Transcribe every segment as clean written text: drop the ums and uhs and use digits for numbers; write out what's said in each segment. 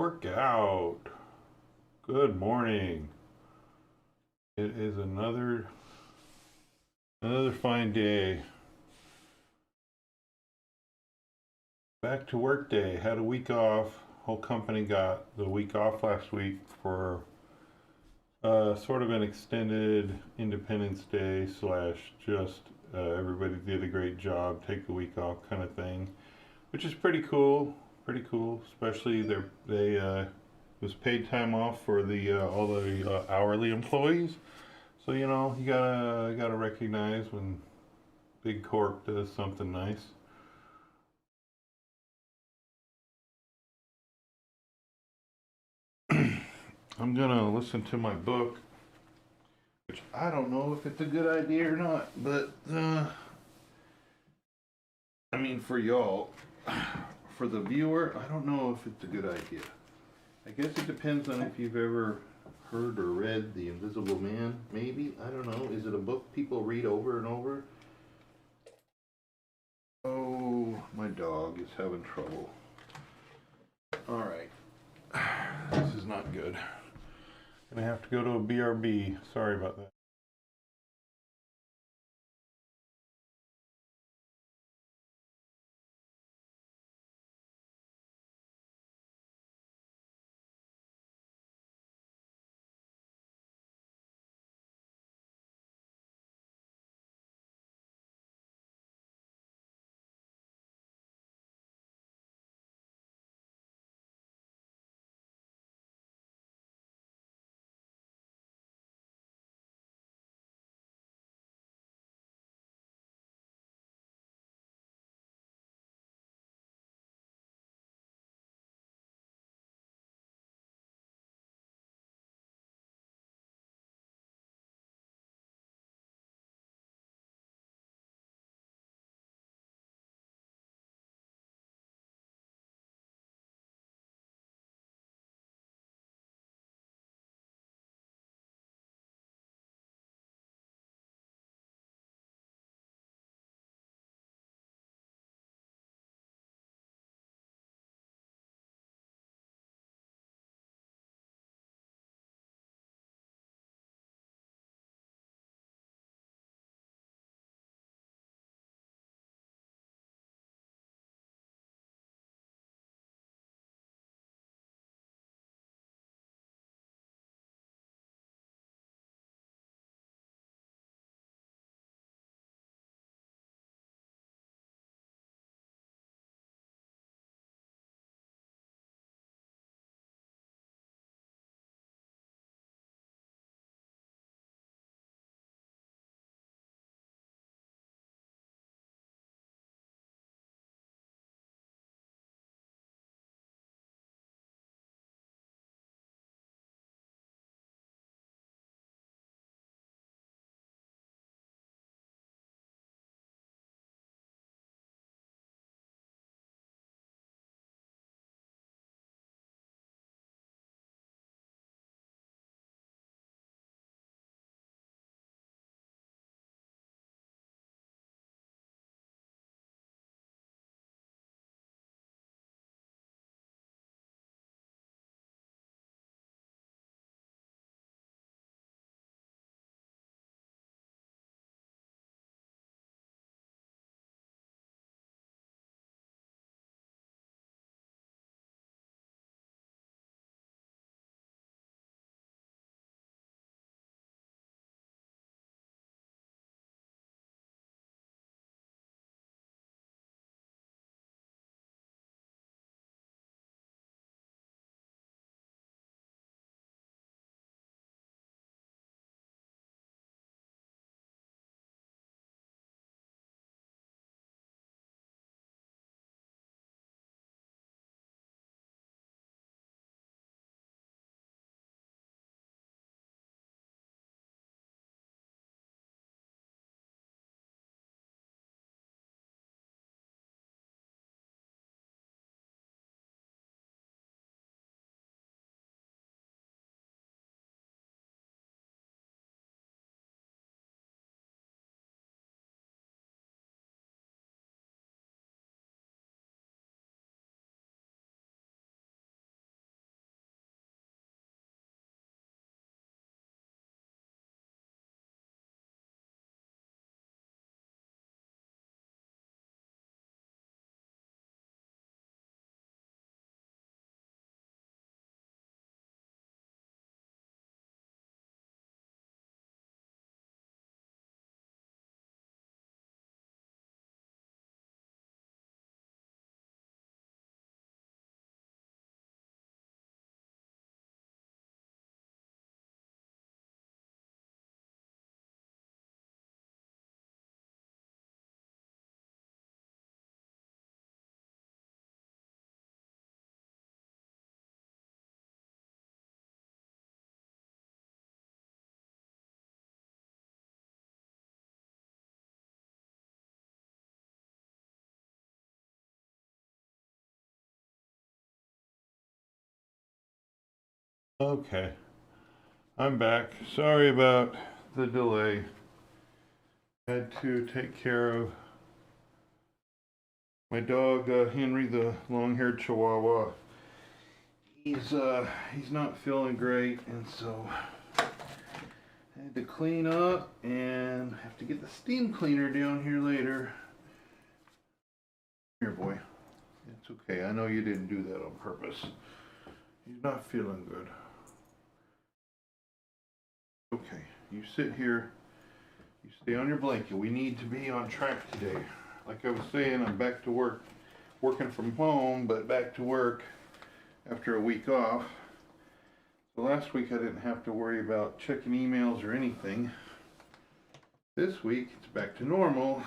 Work out. Good morning. It is another fine day. Back to work day. Had a week off. Whole company got the week off last week for sort of an extended Independence Day slash just everybody did a great job, take the week off kind of thing, which is pretty cool. Pretty cool, especially they was paid time off for the all the hourly employees. So you gotta recognize when Big Corp does something nice. I'm gonna listen to my book, which I don't know if it's a good idea or not, but I mean for y'all, for the viewer, I don't know if it's a good idea. I guess it depends on if you've ever heard or read The Invisible Man. Maybe, I don't know. Is it a book people read over and over? Oh, my dog is having trouble. All right. This is not good. Gonna have to go to a BRB. Sorry about that. Okay, I'm back. Sorry about the delay. Had to take care of my dog, Henry, the long-haired Chihuahua. He's not feeling great, and so I had to clean up and have to get the steam cleaner down here later. Here, boy. It's okay. I know you didn't do that on purpose. He's not feeling good. Okay, you sit here. You stay on your blanket. We need to be on track today. Like I was saying, I'm back to work, working from home, but back to work after a week off. So last week I didn't have to worry about checking emails or anything. This week it's back to normal.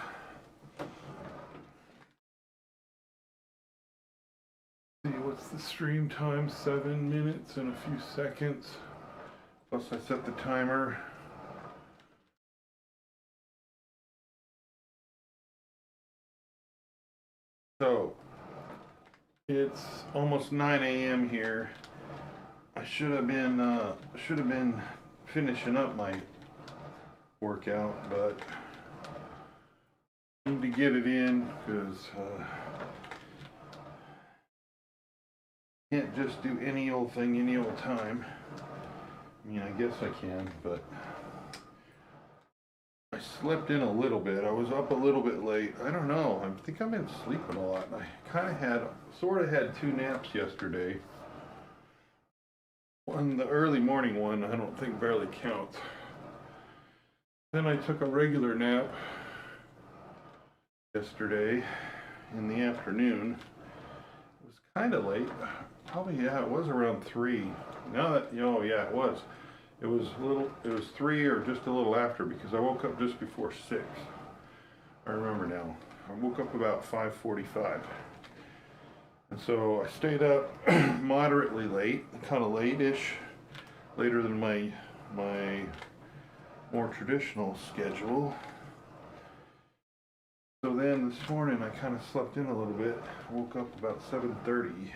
See, what's the stream time? 7 minutes and a few seconds. Plus I set the timer. So it's almost 9 a.m. here. I should have been finishing up my workout, but I need to get it in because can't just do any old thing any old time. I mean, I guess I can, but I slept in a little bit. I was up a little bit late. I don't know. I think I've been sleeping a lot. I sort of had 2 naps yesterday. The early morning one, I don't think barely counts. Then I took a regular nap yesterday in the afternoon. It was kind of late. Probably, yeah, it was around 3. Now that, oh yeah, it was. It was 3 or just a little after because I woke up just before 6. I remember now. I woke up about 5:45. And so I stayed up moderately late, kind of late-ish, later than my more traditional schedule. So then this morning I kind of slept in a little bit. Woke up about 7:30.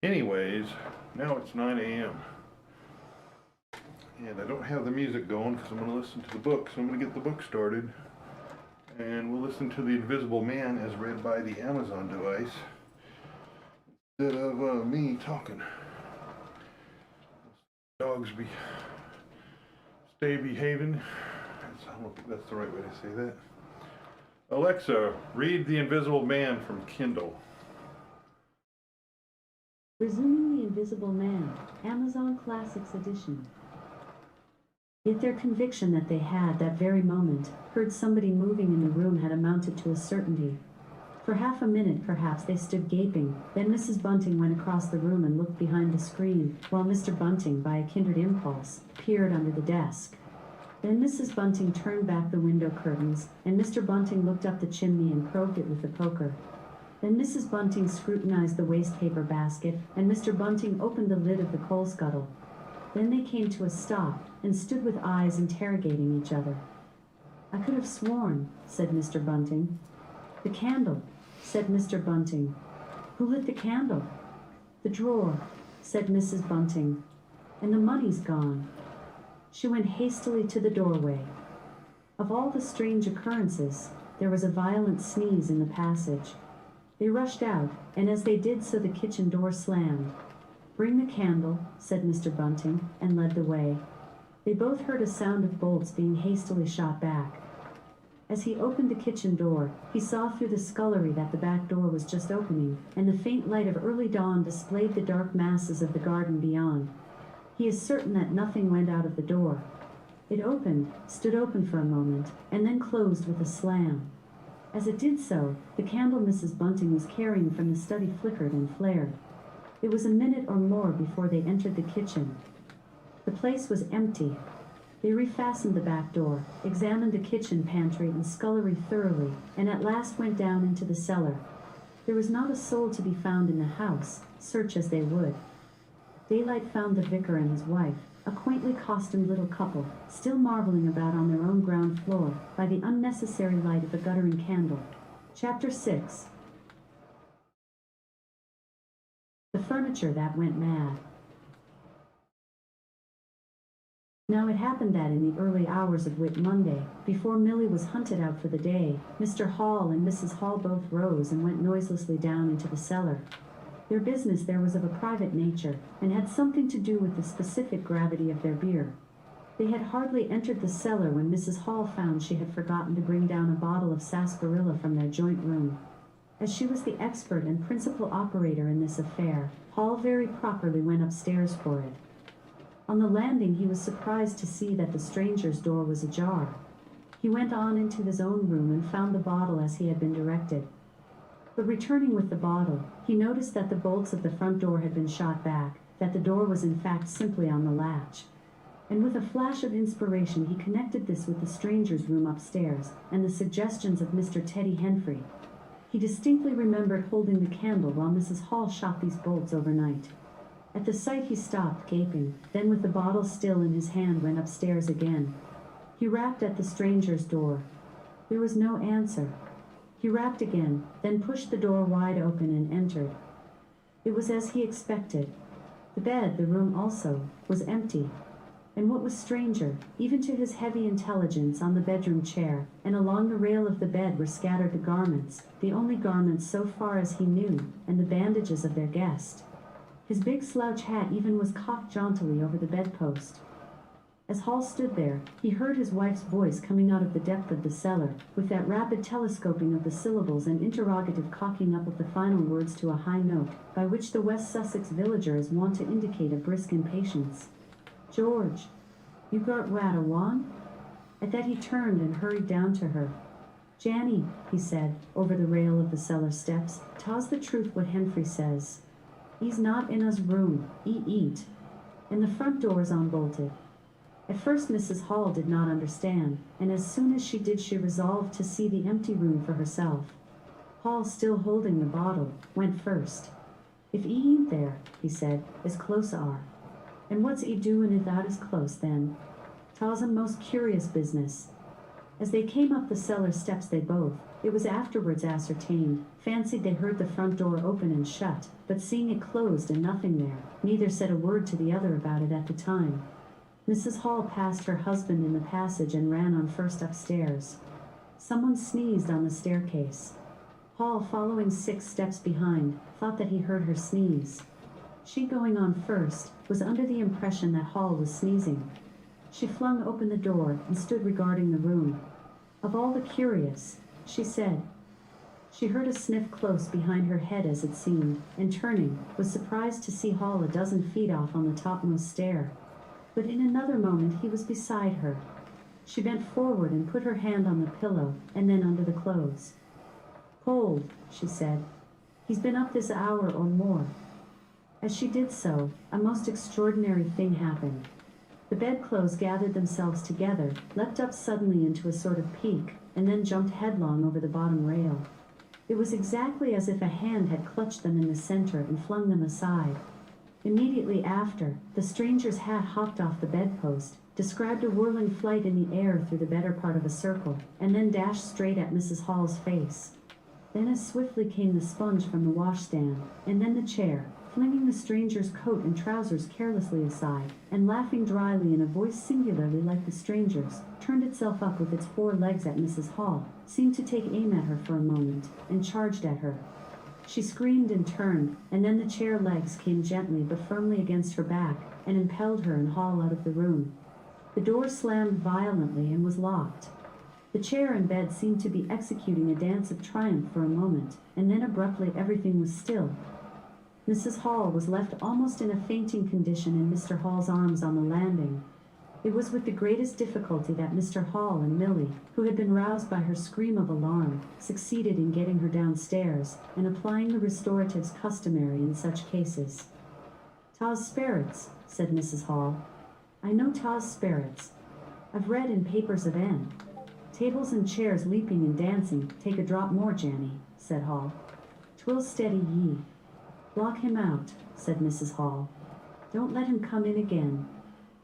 Anyways, now it's 9 a.m. And I don't have the music going because I'm going to listen to the book. So I'm going to get the book started. And we'll listen to The Invisible Man as read by the Amazon device instead of me talking. Dogs stay behaving. I don't think that's the right way to say that. Alexa, read The Invisible Man from Kindle. Resuming The Invisible Man, Amazon Classics Edition. Yet their conviction that they had, that very moment, heard somebody moving in the room had amounted to a certainty. For half a minute, perhaps, they stood gaping. Then Mrs. Bunting went across the room and looked behind the screen, while Mr. Bunting, by a kindred impulse, peered under the desk. Then Mrs. Bunting turned back the window curtains, and Mr. Bunting looked up the chimney and probed it with the poker. Then Mrs. Bunting scrutinized the waste paper basket, and Mr. Bunting opened the lid of the coal scuttle. Then they came to a stop, and stood with eyes interrogating each other. "I could have sworn," said Mr. Bunting. "The candle," said Mr. Bunting. "Who lit the candle?" "The drawer," said Mrs. Bunting. "And the money's gone." She went hastily to the doorway. Of all the strange occurrences, there was a violent sneeze in the passage. They rushed out, and as they did so the kitchen door slammed. "Bring the candle," said Mr. Bunting, and led the way. They both heard a sound of bolts being hastily shot back. As he opened the kitchen door, he saw through the scullery that the back door was just opening, and the faint light of early dawn displayed the dark masses of the garden beyond. He is certain that nothing went out of the door. It opened, stood open for a moment, and then closed with a slam. As it did so, the candle Mrs. Bunting was carrying from the study flickered and flared. It was a minute or more before they entered the kitchen. The place was empty. They refastened the back door, examined the kitchen, pantry, and scullery thoroughly, and at last went down into the cellar. There was not a soul to be found in the house, search as they would. Daylight found the vicar and his wife, a quaintly costumed little couple, still marveling about on their own ground floor, by the unnecessary light of a guttering candle. Chapter 6. furniture that went mad. Now it happened that in the early hours of Whit Monday, before Milly was hunted out for the day, Mr. Hall and Mrs. Hall both rose and went noiselessly down into the cellar. Their business there was of a private nature, and had something to do with the specific gravity of their beer. They had hardly entered the cellar when Mrs. Hall found she had forgotten to bring down a bottle of sarsaparilla from their joint room. As she was the expert and principal operator in this affair, Hall very properly went upstairs for it. On the landing he was surprised to see that the stranger's door was ajar. He went on into his own room and found the bottle as he had been directed. But returning with the bottle, he noticed that the bolts of the front door had been shot back, that the door was in fact simply on the latch. And with a flash of inspiration he connected this with the stranger's room upstairs, and the suggestions of Mr. Teddy Henfrey. He distinctly remembered holding the candle while Mrs. Hall shot these bolts overnight. At the sight he stopped, gaping, then with the bottle still in his hand went upstairs again. He rapped at the stranger's door. There was no answer. He rapped again, then pushed the door wide open and entered. It was as he expected. The bed, the room also, was empty. And what was stranger, even to his heavy intelligence, on the bedroom chair, and along the rail of the bed were scattered the garments, the only garments so far as he knew, and the bandages of their guest. His big slouch hat even was cocked jauntily over the bedpost. As Hall stood there, he heard his wife's voice coming out of the depth of the cellar, with that rapid telescoping of the syllables and interrogative cocking up of the final words to a high note, by which the West Sussex villager is wont to indicate a brisk impatience. "George, you gart wad a wan?" At that he turned and hurried down to her. "Janny," he said, over the rail of the cellar steps, "'ta's the truth what Henfrey says. 'E's not in us room, 'e eat. And the front door's unbolted." At first Mrs. Hall did not understand, and as soon as she did she resolved to see the empty room for herself. Hall, still holding the bottle, went first. "If 'e ain't there," he said, "as close are. And what's 'e doin' if that is close, then? 'Ta's a most curious business." As they came up the cellar steps they both, it was afterwards ascertained, fancied they heard the front door open and shut, but seeing it closed and nothing there, neither said a word to the other about it at the time. Mrs. Hall passed her husband in the passage and ran on first upstairs. Someone sneezed on the staircase. Hall, following 6 steps behind, thought that he heard her sneeze. She, going on first, was under the impression that Hall was sneezing. She flung open the door and stood regarding the room. "Of all the curious," she said. She heard a sniff close behind her head as it seemed, and turning, was surprised to see Hall a dozen feet off on the topmost stair. But in another moment he was beside her. She bent forward and put her hand on the pillow, and then under the clothes. "Cold," she said. "He's been up this hour or more." As she did so, a most extraordinary thing happened. The bedclothes gathered themselves together, leapt up suddenly into a sort of peak, and then jumped headlong over the bottom rail. It was exactly as if a hand had clutched them in the center and flung them aside. Immediately after, the stranger's hat hopped off the bedpost, described a whirling flight in the air through the better part of a circle, and then dashed straight at Mrs. Hall's face. Then as swiftly came the sponge from the washstand, and then the chair, flinging the stranger's coat and trousers carelessly aside, and laughing dryly in a voice singularly like the stranger's, turned itself up with its 4 legs at Mrs. Hall, seemed to take aim at her for a moment, and charged at her. She screamed and turned, and then the chair legs came gently but firmly against her back, and impelled her and Hall out of the room. The door slammed violently and was locked. The chair and bed seemed to be executing a dance of triumph for a moment, and then abruptly everything was still. Mrs. Hall was left almost in a fainting condition in Mr. Hall's arms on the landing. It was with the greatest difficulty that Mr. Hall and Milly, who had been roused by her scream of alarm, succeeded in getting her downstairs, and applying the restoratives customary in such cases. "'Ta's sperrits," said Mrs. Hall. "I know 'ta's sperrits. I've read in papers of en. Tables and chairs leaping and dancing, take a drop more, Janny," said Hall. "'Twill steady ye." "Block him out," said Mrs. Hall. "Don't let him come in again.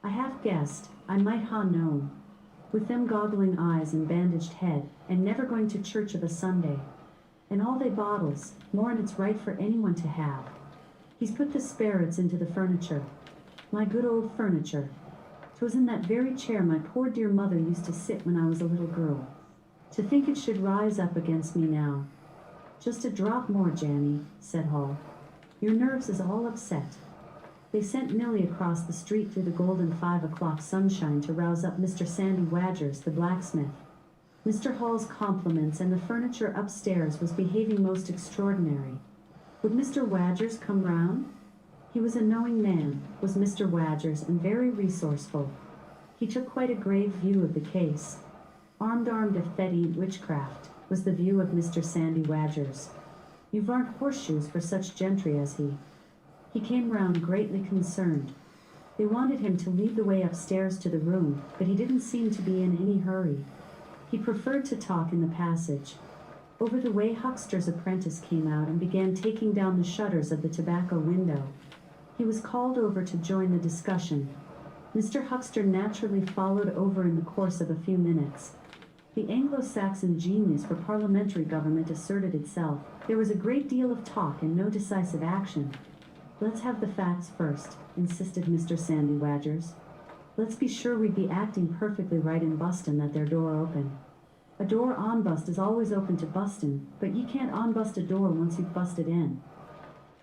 I half guessed, I might ha' known. With them goggling eyes and bandaged head, and never going to church of a Sunday. And all they bottles, more'n it's right for anyone to have. He's put the sparrows into the furniture. My good old furniture. 'Twas in that very chair my poor dear mother used to sit when I was a little girl. To think it should rise up against me now. Just a drop more, Janny, said Hall. Your nerves is all upset. They sent Millie across the street through the golden 5 o'clock sunshine to rouse up Mr. Sandy Wadgers, the blacksmith. Mr. Hall's compliments, and the furniture upstairs was behaving most extraordinary. Would Mr. Wadgers come round? He was a knowing man, was Mr. Wadgers, and very resourceful. He took quite a grave view of the case. Armed if that eat witchcraft, was the view of Mr. Sandy Wadgers. You've aren't horseshoes for such gentry as he. He came round greatly concerned. They wanted him to lead the way upstairs to the room, but he didn't seem to be in any hurry. He preferred to talk in the passage. Over the way Huckster's apprentice came out and began taking down the shutters of the tobacco window. He was called over to join the discussion. Mr. Huckster naturally followed over in the course of a few minutes. The Anglo-Saxon genius for parliamentary government asserted itself. There was a great deal of talk and no decisive action. Let's have the facts first, insisted Mr. Sandy Wadgers. Let's be sure we'd be acting perfectly right in bustin' that their door open. A door on bust is always open to bustin', but ye can't on-bust a door once you've busted in.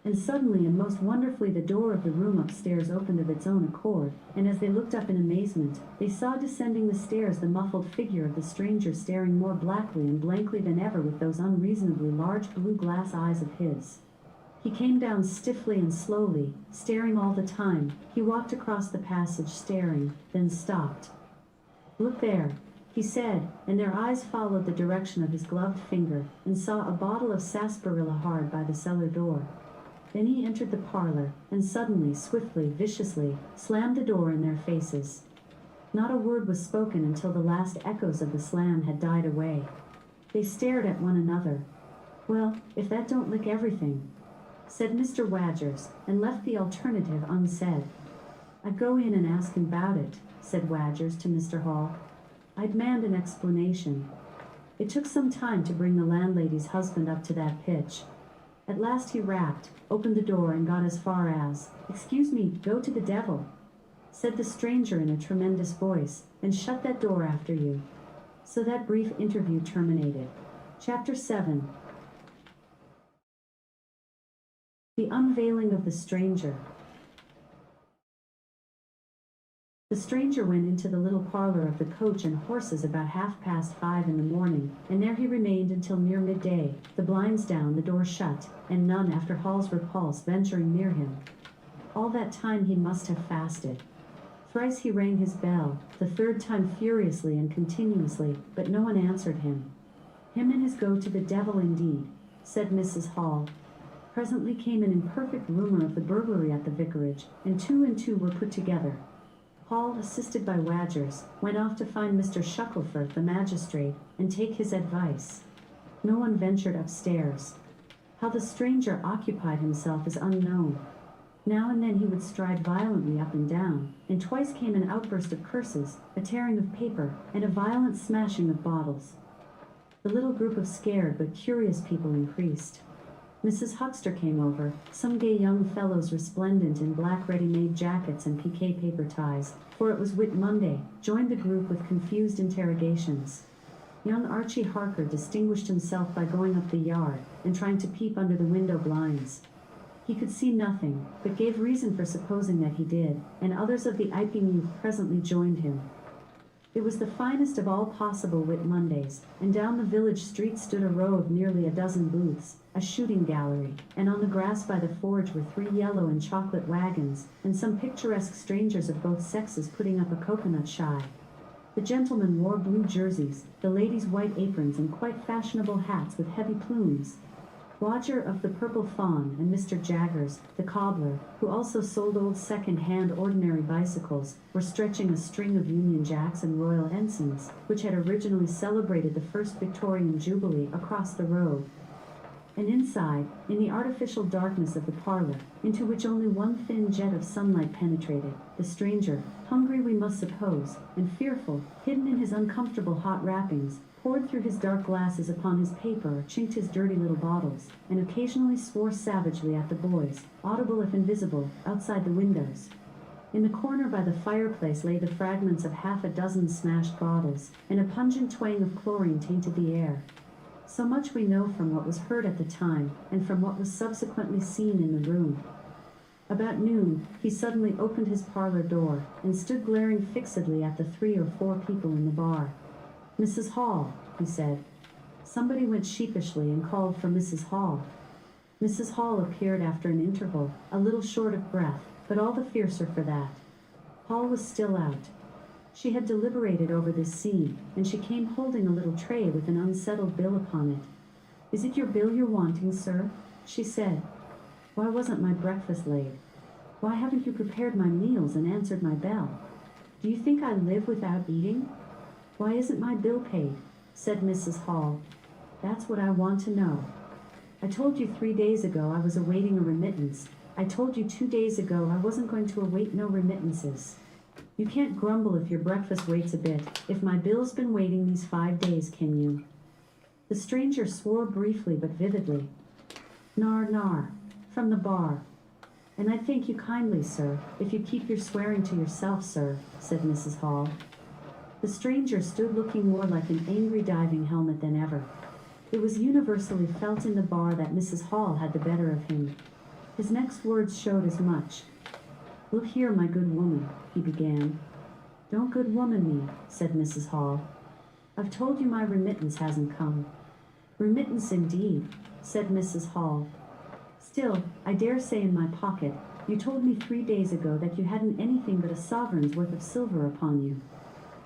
And suddenly and most wonderfully the door of the room upstairs opened of its own accord, and as they looked up in amazement, they saw descending the stairs the muffled figure of the stranger staring more blackly and blankly than ever with those unreasonably large blue glass eyes of his. He came down stiffly and slowly, staring all the time. He walked across the passage staring, then stopped. Look there, he said, and their eyes followed the direction of his gloved finger, and saw a bottle of sarsaparilla hard by the cellar door. Then he entered the parlor, and suddenly, swiftly, viciously, slammed the door in their faces. Not a word was spoken until the last echoes of the slam had died away. They stared at one another. Well, if that don't lick everything, said Mr. Wadgers, and left the alternative unsaid. I'd go in and ask him about it, said Wadgers to Mr. Hall. I demand an explanation. It took some time to bring the landlady's husband up to that pitch. At last he rapped, opened the door, and got as far as, "Excuse me, go to the devil," said the stranger in a tremendous voice, and shut that door after you. So that brief interview terminated. Chapter 7. The unveiling of the stranger. The stranger went into the little parlor of the Coach and Horses about 5:30 in the morning, and there he remained until near midday, the blinds down, the door shut, and none after Hall's repulse venturing near him. All that time he must have fasted. Thrice he rang his bell, the third time furiously and continuously, but no one answered him. Him and his go to the devil indeed, said Mrs. Hall. Presently came an imperfect rumor of the burglary at the vicarage, and two were put together. Hall, assisted by Wadgers, went off to find Mr. Shuckleforth, the magistrate, and take his advice. No one ventured upstairs. How the stranger occupied himself is unknown. Now and then he would stride violently up and down, and twice came an outburst of curses, a tearing of paper, and a violent smashing of bottles. The little group of scared but curious people increased. Mrs. Huckster came over, some gay young fellows resplendent in black ready-made jackets and piqué paper ties, for it was Whit Monday, joined the group with confused interrogations. Young Archie Harker distinguished himself by going up the yard and trying to peep under the window blinds. He could see nothing, but gave reason for supposing that he did, and others of the Iping youth presently joined him. It was the finest of all possible Whit Mondays, and down the village street stood a row of nearly a dozen booths, a shooting gallery, and on the grass by the forge were 3 yellow and chocolate wagons, and some picturesque strangers of both sexes putting up a coconut shy. The gentlemen wore blue jerseys, the ladies white aprons and quite fashionable hats with heavy plumes. Wadger of the Purple Fawn and Mr. Jaggers, the cobbler, who also sold old second-hand ordinary bicycles, were stretching a string of Union Jacks and Royal Ensigns, which had originally celebrated the first Victorian Jubilee, across the road. And inside, in the artificial darkness of the parlor, into which only one thin jet of sunlight penetrated, the stranger, hungry we must suppose, and fearful, hidden in his uncomfortable hot wrappings, poured through his dark glasses upon his paper or chinked his dirty little bottles, and occasionally swore savagely at the boys, audible if invisible, outside the windows. In the corner by the fireplace lay the fragments of half a dozen smashed bottles, and a pungent twang of chlorine tainted the air. So much we know from what was heard at the time, and from what was subsequently seen in the room. About noon, he suddenly opened his parlor door, and stood glaring fixedly at the 3 or 4 people in the bar. "Mrs. Hall," he said. Somebody went sheepishly and called for Mrs. Hall. Mrs. Hall appeared after an interval, a little short of breath, but all the fiercer for that. Hall was still out. She had deliberated over this scene, and she came holding a little tray with an unsettled bill upon it. "Is it your bill you're wanting, sir?" she said. "Why wasn't my breakfast laid? Why haven't you prepared my meals and answered my bell? Do you think I live without eating? Why isn't my bill paid?" said Mrs. Hall. "That's what I want to know. I told you 3 days ago I was awaiting a remittance. I told you 2 days ago I wasn't going to await no remittances. You can't grumble if your breakfast waits a bit. If my bill's been waiting these 5 days, can you?" The stranger swore briefly but vividly. "Nar, nar," from the bar. "And I thank you kindly, sir, if you keep your swearing to yourself, sir," said Mrs. Hall. The stranger stood looking more like an angry diving helmet than ever. It was universally felt in the bar that Mrs. Hall had the better of him. His next words showed as much. "Look here, my good woman," he began. "Don't good woman me," said Mrs. Hall. "I've told you my remittance hasn't come." "Remittance indeed," said Mrs. Hall. "Still, I dare say in my pocket. You told me 3 days ago that you hadn't anything but a sovereign's worth of silver upon you."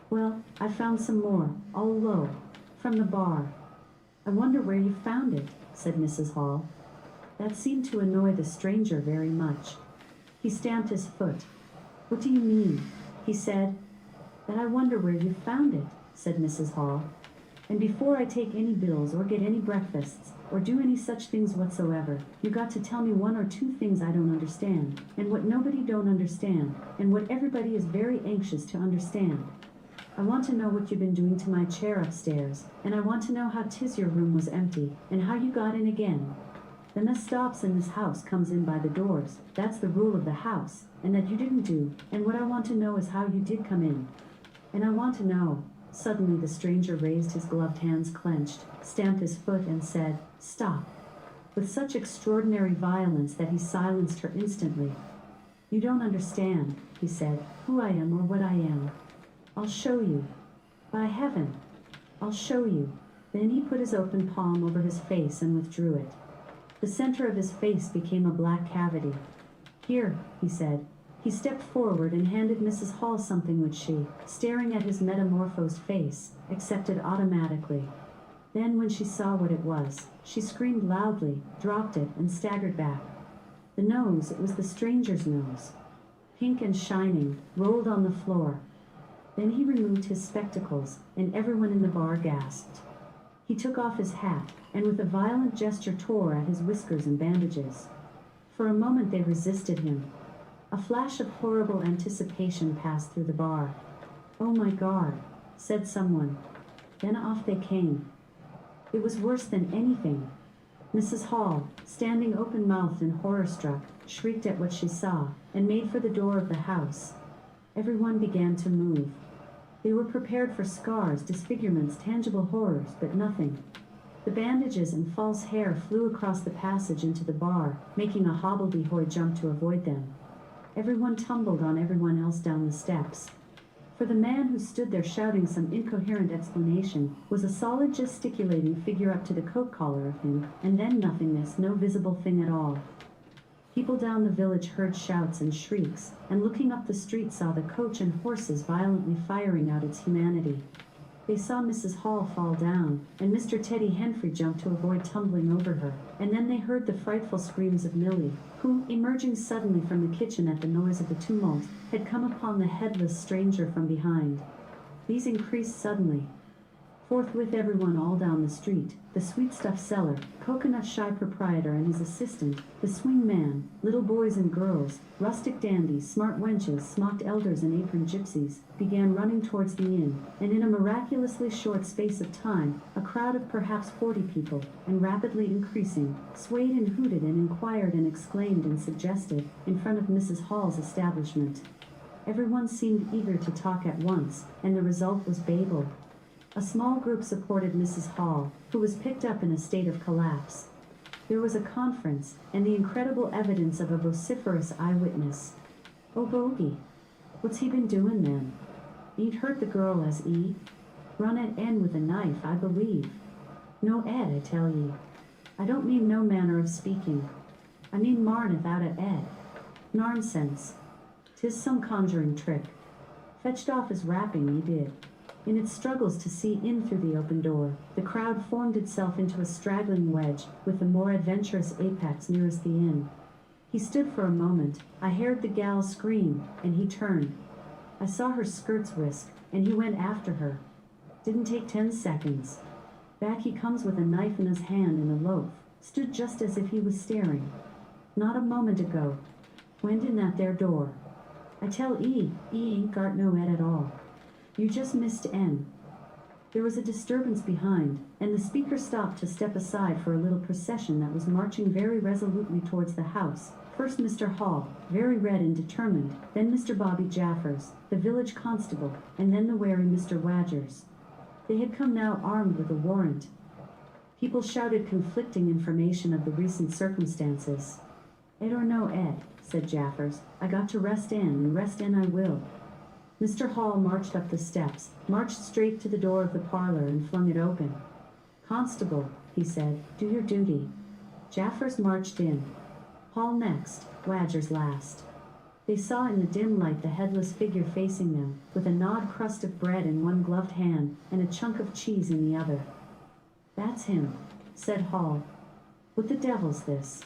"Well, I found some more, all low, from the bar." "I wonder where you found it," said Mrs. Hall. That seemed to annoy the stranger very much. He stamped his foot. "What do you mean?" he said. "That I wonder where you found it," said Mrs. Hall. "And before I take any bills or get any breakfasts, or do any such things whatsoever, you got to tell me 1 or 2 things I don't understand, and what nobody don't understand, and what everybody is very anxious to understand. I want to know what you've been doing to my chair upstairs, and I want to know how 'tis your room was empty, and how you got in again. Them that stops in this house comes in by the doors, that's the rule of the house, and that you didn't do, and what I want to know is how you did come in. And I want to know." Suddenly the stranger raised his gloved hands clenched, stamped his foot, and said, "Stop," with such extraordinary violence that he silenced her instantly. "You don't understand," he said, "who I am or what I am. I'll show you. By heaven, I'll show you." Then he put his open palm over his face and withdrew it. The center of his face became a black cavity. "Here," he said. He stepped forward and handed Mrs. Hall something which she, staring at his metamorphosed face, accepted automatically. Then, when she saw what it was, she screamed loudly, dropped it, and staggered back. The nose, it was the stranger's nose. Pink and shining, rolled on the floor. Then he removed his spectacles, and everyone in the bar gasped. He took off his hat, and with a violent gesture tore at his whiskers and bandages. For a moment they resisted him. A flash of horrible anticipation passed through the bar. "Oh my God," said someone. Then off they came. It was worse than anything. Mrs. Hall, standing open-mouthed and horror-struck, shrieked at what she saw, and made for the door of the house. Everyone began to move. They were prepared for scars, disfigurements, tangible horrors, but nothing. The bandages and false hair flew across the passage into the bar, making a hobbledehoy jump to avoid them. Everyone tumbled on everyone else down the steps. For the man who stood there shouting some incoherent explanation was a solid gesticulating figure up to the coat collar of him, and then nothingness, no visible thing at all. People down the village heard shouts and shrieks, and looking up the street saw the coach and horses violently firing out its humanity. They saw Mrs. Hall fall down, and Mr. Teddy Henfrey jump to avoid tumbling over her, and then they heard the frightful screams of Millie, who, emerging suddenly from the kitchen at the noise of the tumult, had come upon the headless stranger from behind. These increased suddenly. Forthwith everyone all down the street, the sweet stuff seller, coconut shy proprietor and his assistant, the swing man, little boys and girls, rustic dandies, smart wenches, smocked elders and aproned gypsies, began running towards the inn, and in a miraculously short space of time, a crowd of perhaps 40 people, and rapidly increasing, swayed and hooted and inquired and exclaimed and suggested, in front of Mrs. Hall's establishment. Everyone seemed eager to talk at once, and the result was Babel. A small group supported Mrs. Hall, who was picked up in a state of collapse. There was a conference, and the incredible evidence of a vociferous eyewitness. "Oh, Bogey, what's he been doing then? Ain't hurt the girl, as he? Run at N with a knife, I believe. No, Ed, I tell ye. I don't mean no manner of speaking. I mean marneth out at Ed. Nonsense. 'Tis some conjuring trick. Fetched off his wrapping, he did." In its struggles to see in through the open door, the crowd formed itself into a straggling wedge, with the more adventurous apex nearest the inn. He stood for a moment. I heard the gal scream, and he turned. I saw her skirts whisk, and he went after her. Didn't take 10 seconds. Back he comes with a knife in his hand and a loaf. Stood just as if he was staring. Not a moment ago. Went in that there door. I tell E ain't got no Ed at all. You just missed N. There was a disturbance behind, and the speaker stopped to step aside for a little procession that was marching very resolutely towards the house. First Mr. Hall, very red and determined, then Mr. Bobby Jaffers, the village constable, and then the wary Mr. Wadgers. They had come now armed with a warrant. People shouted conflicting information of the recent circumstances. "Ed or no Ed," said Jaffers, "I got to rest in, and rest in I will." Mr. Hall marched up the steps, marched straight to the door of the parlor and flung it open. "Constable," he said, "do your duty." Jaffers marched in. Hall next, Wadgers last. They saw in the dim light the headless figure facing them, with a gnawed crust of bread in one gloved hand and a chunk of cheese in the other. "That's him," said Hall. "What the devil's this?"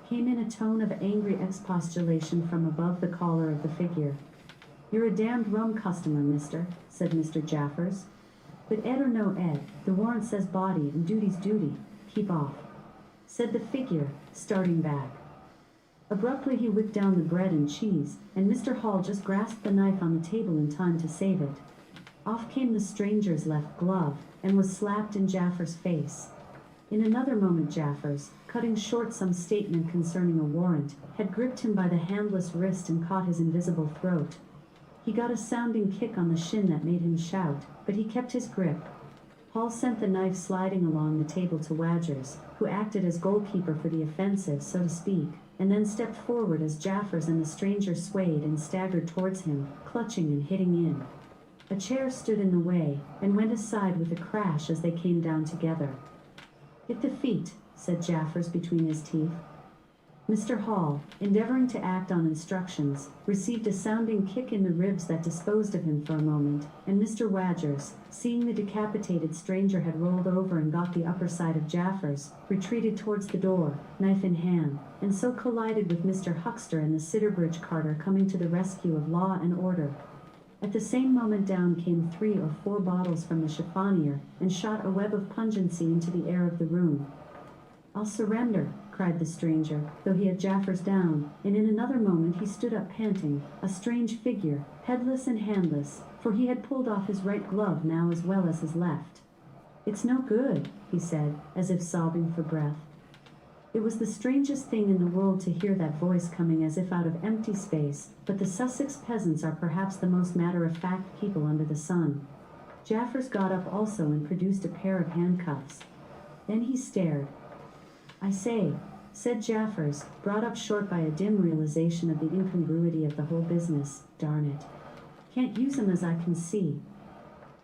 Came in a tone of angry expostulation from above the collar of the figure. "You're a damned rum customer, mister," said Mr. Jaffers. "But Ed or no Ed, the warrant says body and duty's duty. Keep off," said the figure, starting back. Abruptly he whipped down the bread and cheese, and Mr. Hall just grasped the knife on the table in time to save it. Off came the stranger's left glove, and was slapped in Jaffers' face. In another moment Jaffers, cutting short some statement concerning a warrant, had gripped him by the handless wrist and caught his invisible throat. He got a sounding kick on the shin that made him shout, but he kept his grip. Hall sent the knife sliding along the table to Wadgers, who acted as goalkeeper for the offensive, so to speak, and then stepped forward as Jaffers and the stranger swayed and staggered towards him, clutching and hitting in. A chair stood in the way, and went aside with a crash as they came down together. "Hit the feet," said Jaffers between his teeth. Mr. Hall, endeavoring to act on instructions, received a sounding kick in the ribs that disposed of him for a moment, and Mr. Wadgers, seeing the decapitated stranger had rolled over and got the upper side of Jaffers, retreated towards the door, knife in hand, and so collided with Mr. Huckster and the Sidderbridge carter coming to the rescue of law and order. At the same moment down came 3 or 4 bottles from the chiffonier, and shot a web of pungency into the air of the room. "I'll surrender," cried the stranger, though he had Jaffers down, and in another moment he stood up panting, a strange figure, headless and handless, for he had pulled off his right glove now as well as his left. "It's no good," he said, as if sobbing for breath. It was the strangest thing in the world to hear that voice coming as if out of empty space, but the Sussex peasants are perhaps the most matter-of-fact people under the sun. Jaffers got up also and produced a pair of handcuffs. Then he stared. "I say," said Jaffers, brought up short by a dim realization of the incongruity of the whole business, "darn it. Can't use 'em as I can see."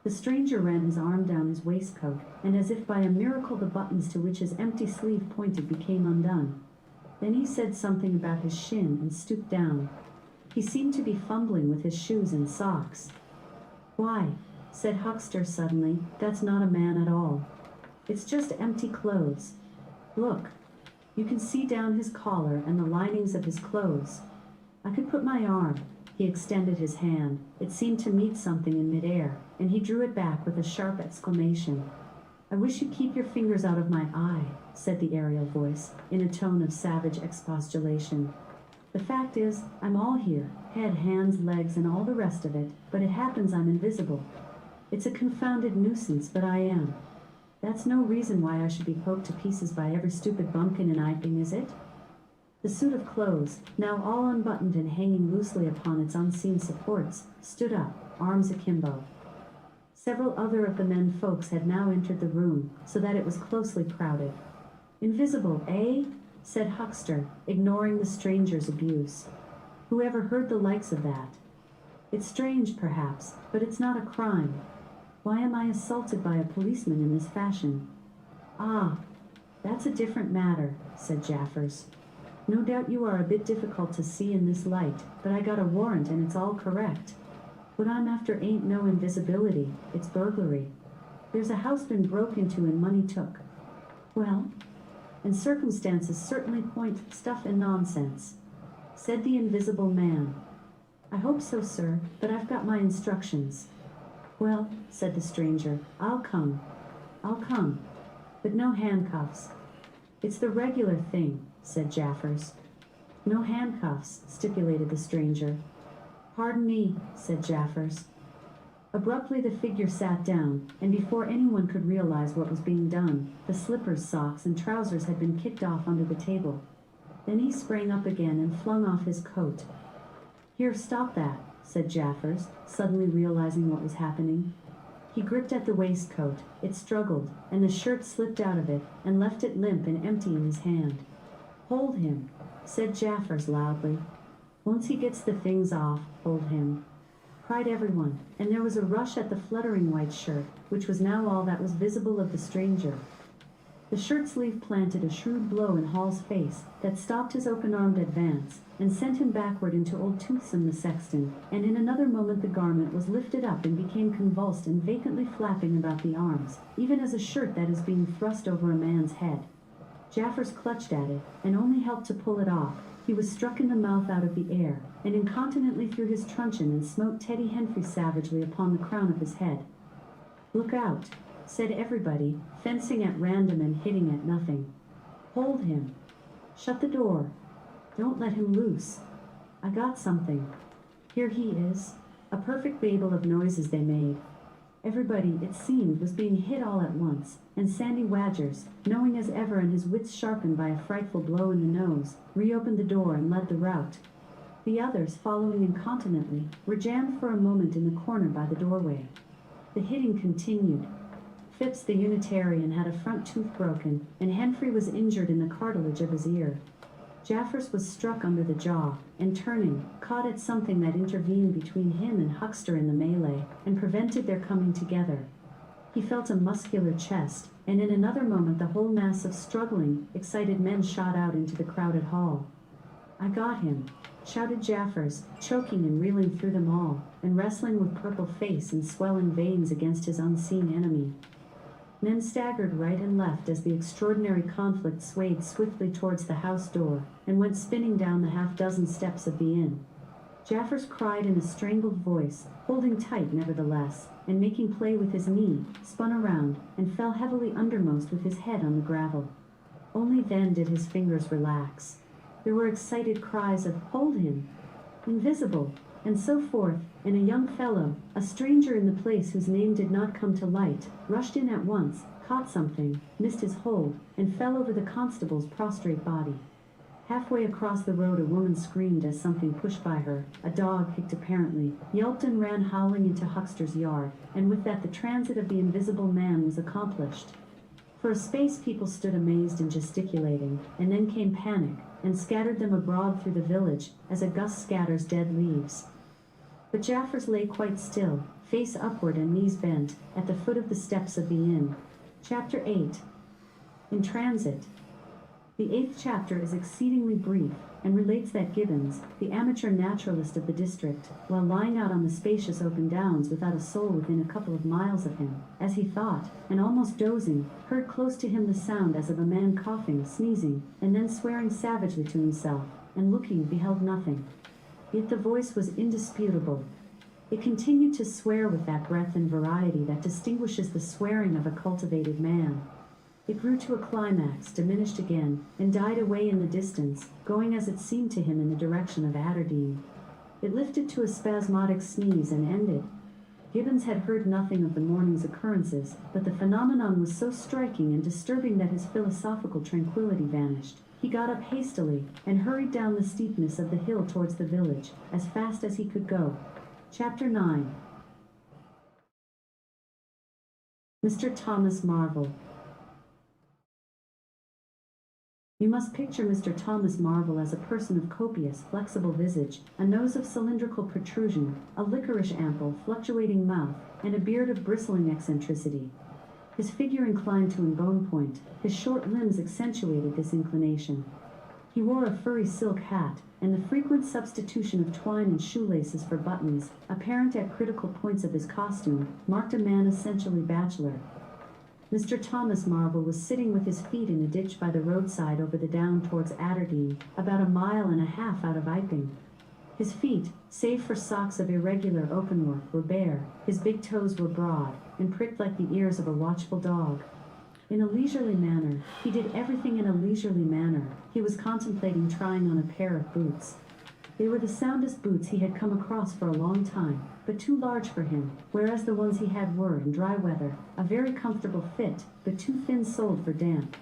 The stranger ran his arm down his waistcoat, and as if by a miracle the buttons to which his empty sleeve pointed became undone. Then he said something about his shin and stooped down. He seemed to be fumbling with his shoes and socks. "Why," said Huckster suddenly, "that's not a man at all. It's just empty clothes. Look, you can see down his collar and the linings of his clothes. I could put my arm," He extended his hand. It seemed to meet something in midair, and he drew it back with a sharp exclamation. "I wish you'd keep your fingers out of my eye," said the aerial voice, in a tone of savage expostulation. "The fact is, I'm all here, head, hands, legs, and all the rest of it, but it happens I'm invisible. It's a confounded nuisance, but I am. That's no reason why I should be poked to pieces by every stupid bumpkin and iping, is it?" The suit of clothes, now all unbuttoned and hanging loosely upon its unseen supports, stood up, arms akimbo. Several other of the men folks had now entered the room, so that it was closely crowded. "Invisible, eh?" said Huckster, ignoring the stranger's abuse. "Who ever heard the likes of that? It's strange, perhaps, but it's not a crime. Why am I assaulted by a policeman in this fashion?" "Ah, that's a different matter," said Jaffers. "No doubt you are a bit difficult to see in this light, but I got a warrant and it's all correct. What I'm after ain't no invisibility, it's burglary. There's a house been broke into and money took. Well, and circumstances certainly point stuff and nonsense," said the invisible man. "I hope so, sir, but I've got my instructions." "Well," said the stranger, I'll come, but no handcuffs." "It's the regular thing," said Jaffers. "No handcuffs," stipulated the stranger. "Pardon me," said Jaffers. Abruptly the figure sat down, and before anyone could realize what was being done, the slippers, socks, and trousers had been kicked off under the table. Then he sprang up again and flung off his coat. "Here, stop that," said Jaffers, suddenly realizing what was happening. He gripped at the waistcoat, it struggled, and the shirt slipped out of it and left it limp and empty in his hand. "Hold him," said Jaffers loudly. "Once he gets the things off, hold him," cried everyone, and there was a rush at the fluttering white shirt, which was now all that was visible of the stranger. The shirt sleeve planted a shrewd blow in Hall's face that stopped his open-armed advance and sent him backward into Old Toothsome the sexton, and in another moment the garment was lifted up and became convulsed and vacantly flapping about the arms, even as a shirt that is being thrust over a man's head. Jaffers clutched at it, and only helped to pull it off. He was struck in the mouth out of the air, and incontinently threw his truncheon and smote Teddy Henfrey savagely upon the crown of his head. "Look out," said everybody, fencing at random and hitting at nothing. "Hold him. Shut the door. Don't let him loose. I got something. Here he is." A perfect babel of noises they made. Everybody, it seemed, was being hit all at once, and Sandy Wadgers, knowing as ever and his wits sharpened by a frightful blow in the nose, reopened the door and led the rout. The others, following incontinently, were jammed for a moment in the corner by the doorway. The hitting continued. Phipps the Unitarian had a front tooth broken, and Henfrey was injured in the cartilage of his ear. Jaffers was struck under the jaw, and turning, caught at something that intervened between him and Huckster in the melee, and prevented their coming together. He felt a muscular chest, and in another moment the whole mass of struggling, excited men shot out into the crowded hall. "I got him," shouted Jaffers, choking and reeling through them all, and wrestling with purple face and swelling veins against his unseen enemy. Men staggered right and left as the extraordinary conflict swayed swiftly towards the house door, and went spinning down the half-dozen steps of the inn. Jaffers cried in a strangled voice, holding tight nevertheless, and making play with his knee, spun around, and fell heavily undermost with his head on the gravel. Only then did his fingers relax. There were excited cries of, "Hold him!" "Invisible!" and so forth, and a young fellow, a stranger in the place whose name did not come to light, rushed in at once, caught something, missed his hold, and fell over the constable's prostrate body. Halfway across the road a woman screamed as something pushed by her, a dog kicked apparently, yelped and ran howling into Huckster's yard, and with that the transit of the invisible man was accomplished. For a space people stood amazed and gesticulating, and then came panic, and scattered them abroad through the village, as a gust scatters dead leaves. But Jaffers lay quite still, face upward and knees bent, at the foot of the steps of the inn. Chapter 8. In Transit. The 8th chapter is exceedingly brief, and relates that Gibbons, the amateur naturalist of the district, while lying out on the spacious open downs without a soul within a couple of miles of him, as he thought, and almost dozing, heard close to him the sound as of a man coughing, sneezing, and then swearing savagely to himself, and looking beheld nothing. Yet the voice was indisputable. It continued to swear with that breath and variety that distinguishes the swearing of a cultivated man. It grew to a climax, diminished again, and died away in the distance, going as it seemed to him in the direction of Aberdeen. It lifted to a spasmodic sneeze and ended. Gibbons had heard nothing of the morning's occurrences, but the phenomenon was so striking and disturbing that his philosophical tranquility vanished. He got up hastily and hurried down the steepness of the hill towards the village, as fast as he could go. Chapter 9. Mr. Thomas Marvel. You must picture Mr. Thomas Marvel as a person of copious, flexible visage, a nose of cylindrical protrusion, a liquorish ample, fluctuating mouth, and a beard of bristling eccentricity. His figure inclined to an bone point, his short limbs accentuated this inclination. He wore a furry silk hat, and the frequent substitution of twine and shoelaces for buttons, apparent at critical points of his costume, marked a man essentially bachelor. Mr. Thomas Marvel was sitting with his feet in a ditch by the roadside over the down towards Aberdeen, about 1.5 miles out of Iping. His feet, save for socks of irregular openwork, were bare, his big toes were broad, and pricked like the ears of a watchful dog. In a leisurely manner, he did everything in a leisurely manner. He was contemplating trying on a pair of boots. They were the soundest boots he had come across for a long time, but too large for him, whereas the ones he had were, in dry weather, a very comfortable fit, but too thin-soled for damp.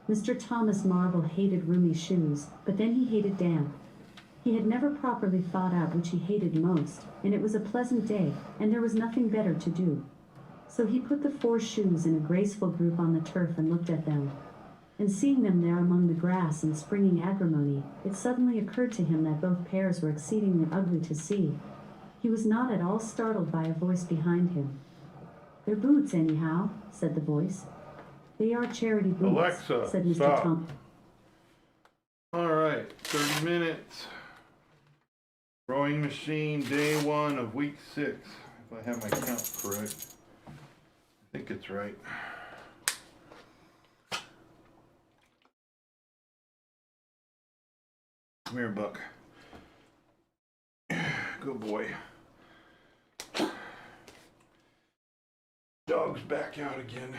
Mr. Thomas Marvel hated roomy shoes, but then he hated damp. He had never properly thought out which he hated most, and it was a pleasant day, and there was nothing better to do. So he put the 4 shoes in a graceful group on the turf and looked at them. And seeing them there among the grass in springing agrimony, it suddenly occurred to him that both pairs were exceedingly ugly to see. He was not at all startled by a voice behind him. "They're boots, anyhow," said the voice. "They are charity boots," Alexa, said Mr. stop. Tom. All right, 30 minutes. Rowing machine, day 1 of week 6. If I have my count correct. I think it's right. Come here, Buck. Good boy. Dog's back out again.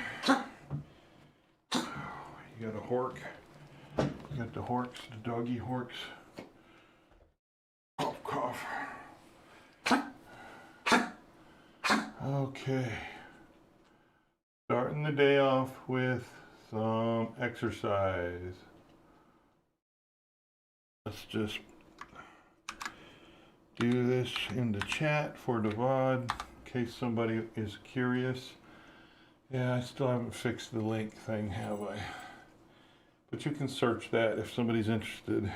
You got a hork. You got the horks, the doggy horks. Cough, cough. Okay. Starting the day off with some exercise. Let's just do this in the chat for the VOD in case somebody is curious. Yeah, I still haven't fixed the link thing, have I? But you can search that if somebody's interested.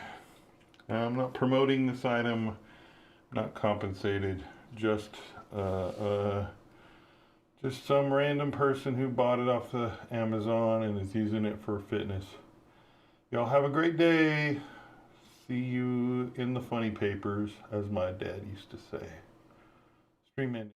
I'm not promoting this item, not compensated, just some random person who bought it off the Amazon and is using it for fitness. Y'all have a great day. See you in the funny papers, as my dad used to say. Stream ending.